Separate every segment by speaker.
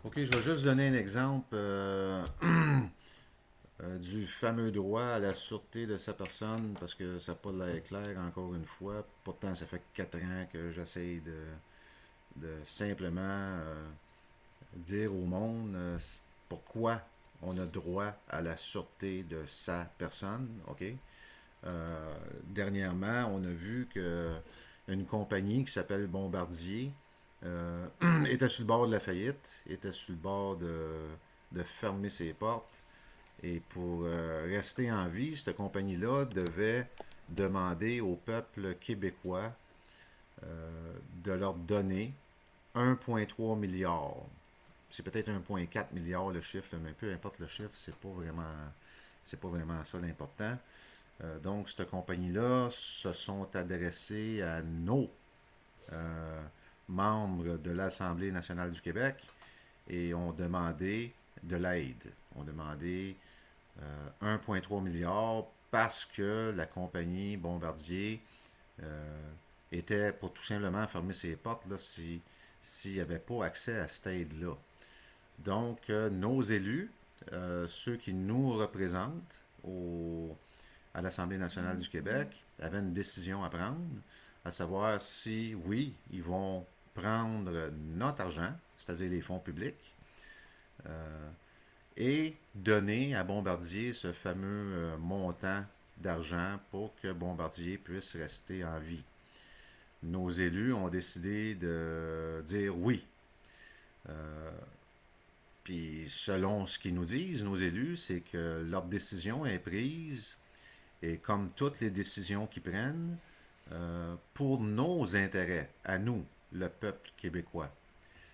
Speaker 1: OK, je vais juste donner un exemple du fameux droit à la sûreté de sa personne, parce que ça n'a pas l'air clair encore une fois. Pourtant, ça fait 4 ans que j'essaye de simplement dire au monde pourquoi on a droit à la sûreté de sa personne. OK? Dernièrement, on a vu que une compagnie qui s'appelle Bombardier euh, était sur le bord de la faillite, était sur le bord de fermer ses portes. Et pour rester en vie, cette compagnie-là devait demander au peuple québécois de leur donner 1,3 milliard. C'est peut-être 1,4 milliard le chiffre, mais peu importe le chiffre, c'est pas vraiment ça l'important. Donc, cette compagnie-là se sont adressés à nos euh, membres de l'Assemblée nationale du Québec et ont demandé de l'aide. Ont demandé 1,3 milliard parce que la compagnie Bombardier était pour tout simplement fermer ses portes là, s'il n'y avait pas accès à cette aide-là. Donc, nos élus, ceux qui nous représentent à l'Assemblée nationale du Québec, avaient une décision à prendre, à savoir si, oui, ils vont prendre notre argent, c'est-à-dire les fonds publics, et donner à Bombardier ce fameux montant d'argent pour que Bombardier puisse rester en vie. Nos élus ont décidé de dire oui. Puis selon ce qu'ils nous disent, nos élus, c'est que leur décision est prise, et comme toutes les décisions qu'ils prennent, pour nos intérêts, à nous, le peuple québécois.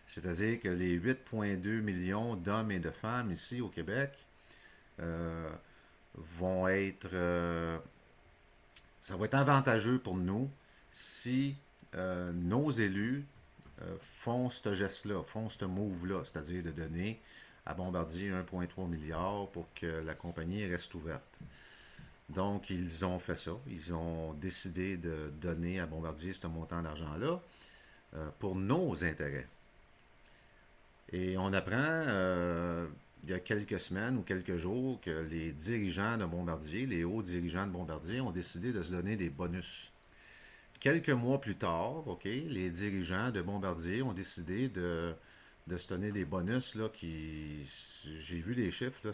Speaker 1: C'est-à-dire que les 8,2 millions d'hommes et de femmes ici au Québec euh, vont être... ça va être avantageux pour nous si nos élus font ce geste-là, font ce move-là, c'est-à-dire de donner à Bombardier 1,3 milliard pour que la compagnie reste ouverte. Donc, ils ont fait ça. Ils ont décidé de donner à Bombardier ce montant d'argent-là pour nos intérêts. Et on apprend il y a quelques semaines ou quelques jours que les dirigeants de Bombardier, les hauts dirigeants de Bombardier, ont décidé de se donner des bonus. Quelques mois plus tard, OK, les dirigeants de Bombardier ont décidé de se donner des bonus là, qui. J'ai vu des chiffres, là,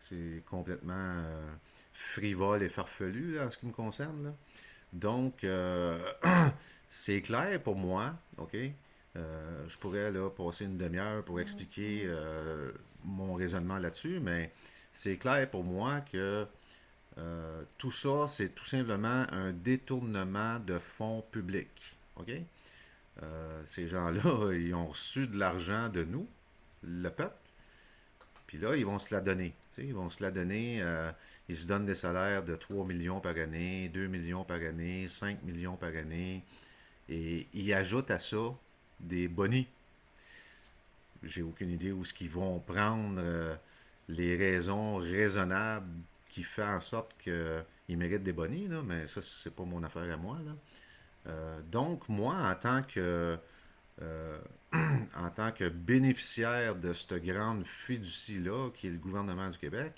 Speaker 1: c'est complètement frivole et farfelu là, en ce qui me concerne. Là. Donc, c'est clair pour moi, OK? Je pourrais là, passer une demi-heure pour expliquer mon raisonnement là-dessus, mais c'est clair pour moi que tout ça, c'est tout simplement un détournement de fonds publics. OK? Ces gens-là, ils ont reçu de l'argent de nous, le peuple, puis là, ils vont se la donner. Tu sais, ils vont se la donner. Ils se donnent des salaires de 3 millions par année, 2 millions par année, 5 millions par année. Et ils ajoutent à ça des bonnies. J'ai aucune idée où ce qu'ils vont prendre les raisons raisonnables qui font en sorte qu'ils méritent des bonnies, là, mais ça, c'est pas mon affaire à moi. Là. Donc, moi, euh, en tant que bénéficiaire de cette grande fiducie-là, qui est le gouvernement du Québec,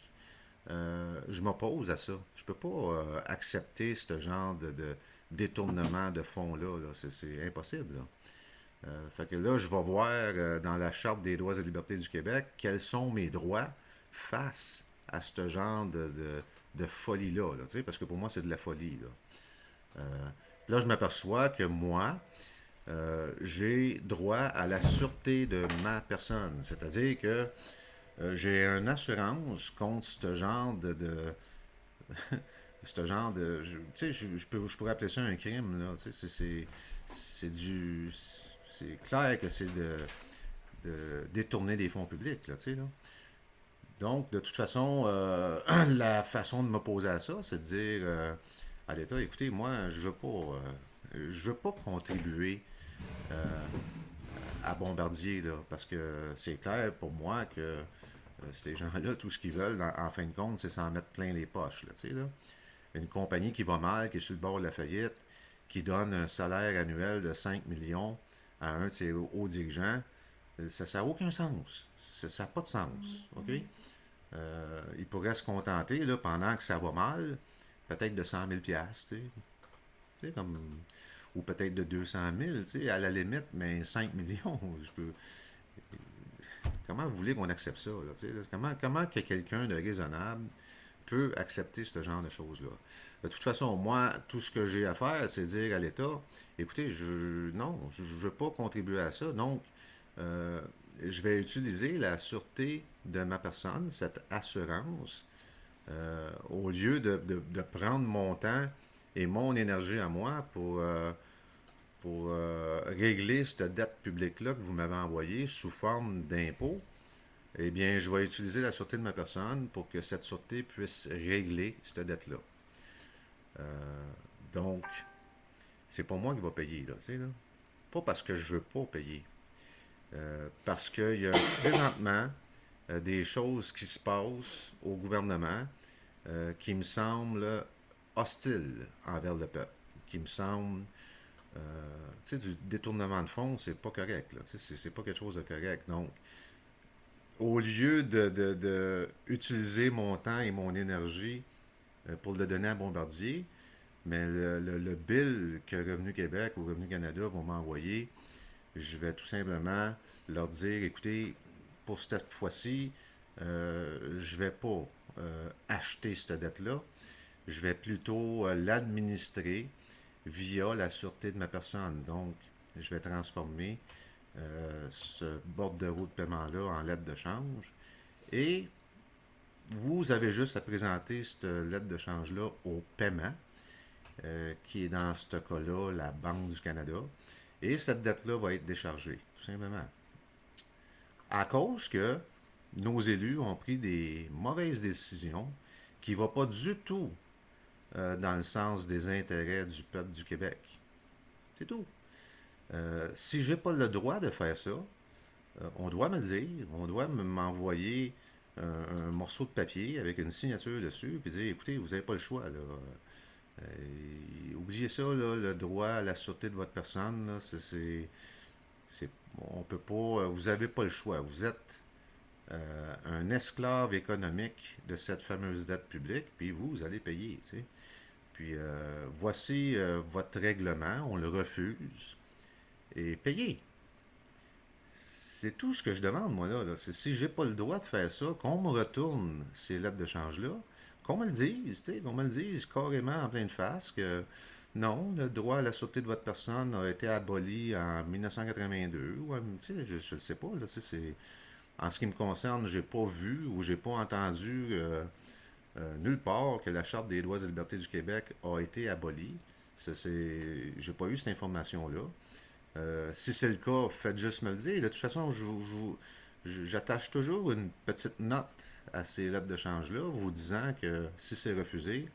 Speaker 1: je m'oppose à ça. Je peux pas accepter ce genre de détournement de fonds-là. Là. C'est impossible. Là. Fait que là, je vais voir dans la Charte des droits et libertés du Québec quels sont mes droits face à ce genre de folie-là. Là, tu sais, parce que pour moi, c'est de la folie. Là, je m'aperçois que moi, j'ai droit à la sûreté de ma personne. C'est-à-dire que j'ai une assurance contre ce genre ce genre de. Tu sais, je pourrais appeler ça un crime, là. Tu sais, c'est du. C'est clair que c'est de détourner des fonds publics, là, tu sais, là. Donc, de toute façon, la façon de m'opposer à ça, c'est de dire à l'État, écoutez, moi, je veux pas contribuer à Bombardier, là, parce que c'est clair pour moi que ces gens-là, tout ce qu'ils veulent, en fin de compte, c'est s'en mettre plein les poches, là, tu sais, là. Une compagnie qui va mal, qui est sur le bord de la faillite, qui donne un salaire annuel de 5 millions à un de ses hauts dirigeants, Ça n'a aucun sens. Ça n'a pas de sens. OK? Il pourrait se contenter, là, pendant que ça va mal, peut-être de 100 000 piastres, tu sais, comme, ou peut-être de 200 000, tu sais, à la limite, mais 5 millions. Comment vous voulez qu'on accepte ça, là, tu sais, là? Comment que quelqu'un de raisonnable peut accepter ce genre de choses-là? De toute façon, moi, tout ce que j'ai à faire, c'est dire à l'État, écoutez, non, je ne veux pas contribuer à ça, donc euh, je vais utiliser la sûreté de ma personne, cette assurance, au lieu de prendre mon temps et mon énergie à moi pour régler cette dette publique-là que vous m'avez envoyée sous forme d'impôt. Eh bien, je vais utiliser la sûreté de ma personne pour que cette sûreté puisse régler cette dette-là. Donc, c'est pas moi qui va payer, là, tu sais, là. Pas parce que je veux pas payer. Parce qu'il y a présentement des choses qui se passent au gouvernement qui me semblent hostiles envers le peuple, qui me semblent, tu sais, du détournement de fonds, c'est pas correct, là, tu sais, c'est pas quelque chose de correct. Donc, au lieu de utiliser mon temps et mon énergie pour le donner à Bombardier, mais le bill que Revenu Québec ou Revenu Canada vont m'envoyer, je vais tout simplement leur dire, écoutez, pour cette fois-ci, je ne vais pas acheter cette dette-là. Je vais plutôt l'administrer via la sûreté de ma personne. Donc, je vais transformer ce bordereau de paiement-là en lettre de change. Et vous avez juste à présenter cette lettre de change-là au paiement, qui est dans ce cas-là la Banque du Canada. Et cette dette-là va être déchargée, tout simplement. À cause que nos élus ont pris des mauvaises décisions qui ne vont pas du tout dans le sens des intérêts du peuple du Québec. C'est tout. Si j'ai pas le droit de faire ça, on doit me le dire, on doit m'envoyer un morceau de papier avec une signature dessus, puis dire, écoutez, vous n'avez pas le choix, là. Oubliez ça, là, le droit à la sûreté de votre personne, là, c'est- on peut pas, vous n'avez pas le choix. Vous êtes un esclave économique de cette fameuse dette publique, puis vous allez payer, tu sais. Puis voici votre règlement, on le refuse, et payez. C'est tout ce que je demande, moi, là. C'est si j'ai pas le droit de faire ça, qu'on me retourne ces lettres de change-là, qu'on me le dise, tu sais, qu'on me le dise carrément en pleine face que non, le droit à la sûreté de votre personne a été aboli en 1982, ou, tu sais, je ne sais pas, là, tu sais, en ce qui me concerne, j'ai pas vu ou j'ai pas entendu nulle part que la Charte des droits et libertés du Québec a été abolie. J'ai pas eu cette information-là. Si c'est le cas, faites juste me le dire. De toute façon, j'attache toujours une petite note à ces lettres de change-là, vous disant que si c'est refusé,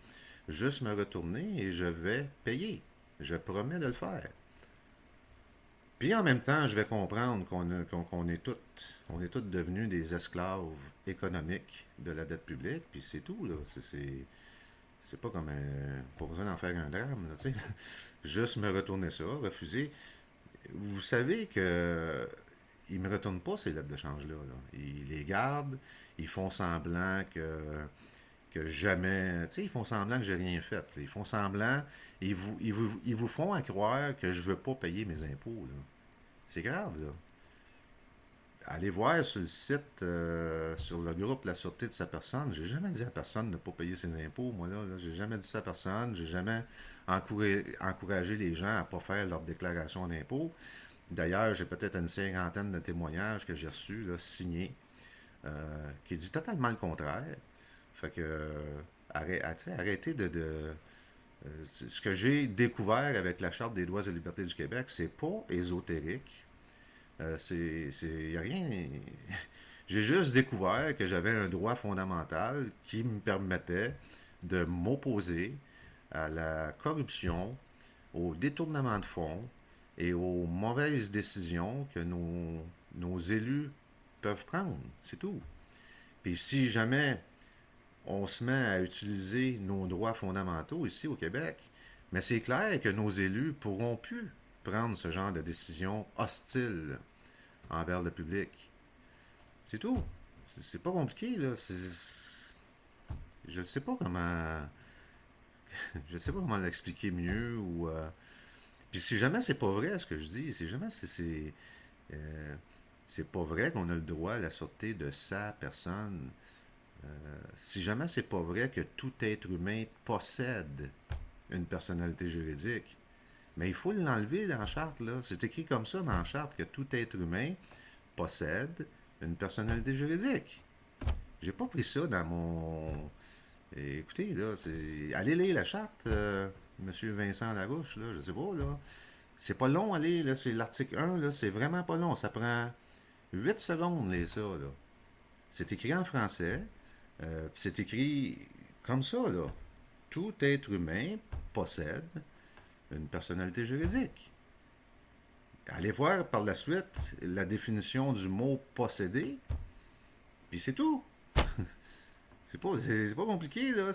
Speaker 1: juste me retourner et je vais payer. Je promets de le faire. Puis en même temps, je vais comprendre qu'on on est tous devenus des esclaves économiques de la dette publique, puis c'est tout, là. C'est pas comme un. Pas besoin d'en faire un drame, là, tu sais. Juste me retourner ça, refuser. Vous savez que ils me retournent pas ces lettres de change-là, là. Ils les gardent, ils font semblant que jamais. Tu sais, ils font semblant que j'ai rien fait, là. Ils font semblant. Ils vous font à croire que je veux pas payer mes impôts, là. C'est grave, là. Allez voir sur le site, sur le groupe La Sûreté de sa personne. J'ai jamais dit à personne de ne pas payer ses impôts, moi, là. J'ai jamais dit ça à personne. J'ai jamais encouragé les gens à ne pas faire leur déclaration d'impôt. D'ailleurs, j'ai peut-être une cinquantaine de témoignages que j'ai reçus, là, signés, qui dit totalement le contraire. Fait que, arrêtez ce que j'ai découvert avec la Charte des droits et libertés du Québec, c'est pas ésotérique. Y a rien. J'ai juste découvert que j'avais un droit fondamental qui me permettait de m'opposer à la corruption, au détournement de fonds et aux mauvaises décisions que nos élus peuvent prendre. C'est tout. Puis si jamais on se met à utiliser nos droits fondamentaux ici au Québec, mais c'est clair que nos élus pourront plus prendre ce genre de décision hostile envers le public. C'est tout. C'est pas compliqué, là. Je ne sais pas comment. Je sais pas comment l'expliquer mieux ou. Puis si jamais c'est pas vrai ce que je dis, si jamais euh, c'est pas vrai qu'on a le droit à la sûreté de sa personne, si jamais c'est pas vrai que tout être humain possède une personnalité juridique, mais il faut l'enlever dans la charte, là. C'est écrit comme ça dans la charte que tout être humain possède une personnalité juridique. J'ai pas pris ça dans mon. Écoutez, là, allez lire la charte, Monsieur Vincent Larouche, là, je sais pas, là. C'est pas long, allez, là, c'est l'article 1, là, c'est vraiment pas long. Ça prend 8 secondes, lire ça, là. C'est écrit en français, puis c'est écrit comme ça, là. Tout être humain possède une personnalité juridique. Allez voir par la suite la définition du mot posséder, puis c'est tout. C'est pas compliqué, là.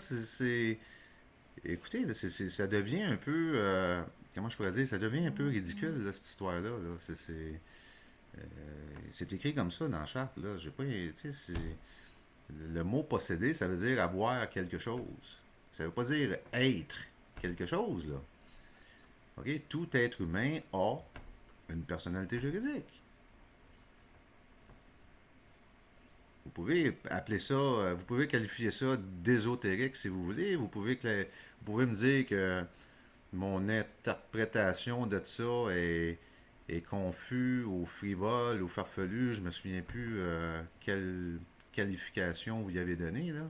Speaker 1: Écoutez, là, ça devient un peu. Comment je pourrais dire? Ça devient un peu ridicule, là, cette histoire-là. Là. C'est écrit comme ça dans la charte. Là. J'ai pas, le mot posséder, ça veut dire avoir quelque chose. Ça veut pas dire être quelque chose. Là. OK? Tout être humain a une personnalité juridique. Vous pouvez appeler ça, vous pouvez qualifier ça d'ésotérique si vous voulez. Vous pouvez me dire que mon interprétation de ça est confus ou frivole ou farfelu. Je me souviens plus quelle qualification vous y avez donnée, là.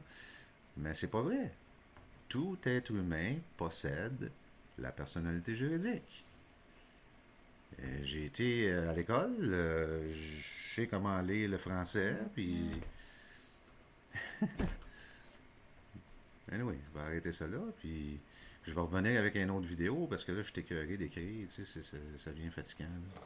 Speaker 1: Mais c'est pas vrai. Tout être humain possède la personnalité juridique. J'ai été à l'école, je sais comment lire le français, puis anyway, je vais arrêter ça là, puis je vais revenir avec une autre vidéo parce que là, je suis écœuré d'écrire, tu sais, ça devient fatigant. Là.